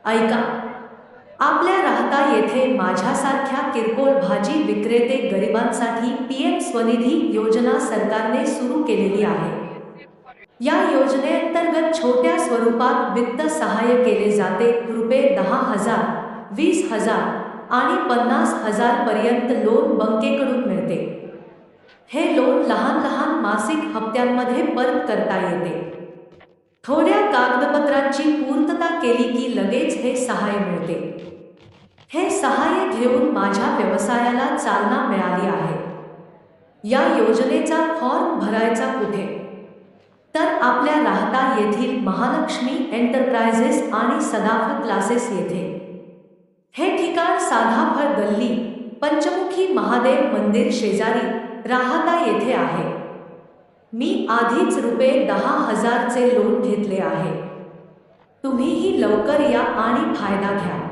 ऐका, आपल्या राहता येथे माझ्यासारख्या किरकोळ भाजी विक्रेते गरिबांसाठी पीएम स्वनिधी योजना सरकारने सुरू केलेली आहे. या योजनेअंतर्गत छोट्या स्वरूपात वित्त सहाय्य केले जाते. ₹10,000, 20,000 आणि 50,000 पर्यंत लोन बँकेकडून मिळते. हे लोन लहान लहान मासिक हप्त्यांमध्ये परत करता येते. थोड्या कागदपत्रांची पूर्तता केली की लगेच हे सहाय्य मिळते. हे सहाय्य घेऊन माझ्या व्यवसायाला चालना मिळाली आहे. या योजनेचा फॉर्म भरायचा कुठे? तर आपल्या राहता येथील महालक्ष्मी एंटरप्राइजेस आणि सदाफळ क्लासेस येथे. हे ठिकाण साधाफळ गल्ली, पंचमुखी महादेव मंदिर शेजारी, राहता येथे आहे. मी आधीच ₹10,000 चे लोन घेतले आहे. तुम्हीही लवकर या आणि फायदा घ्या.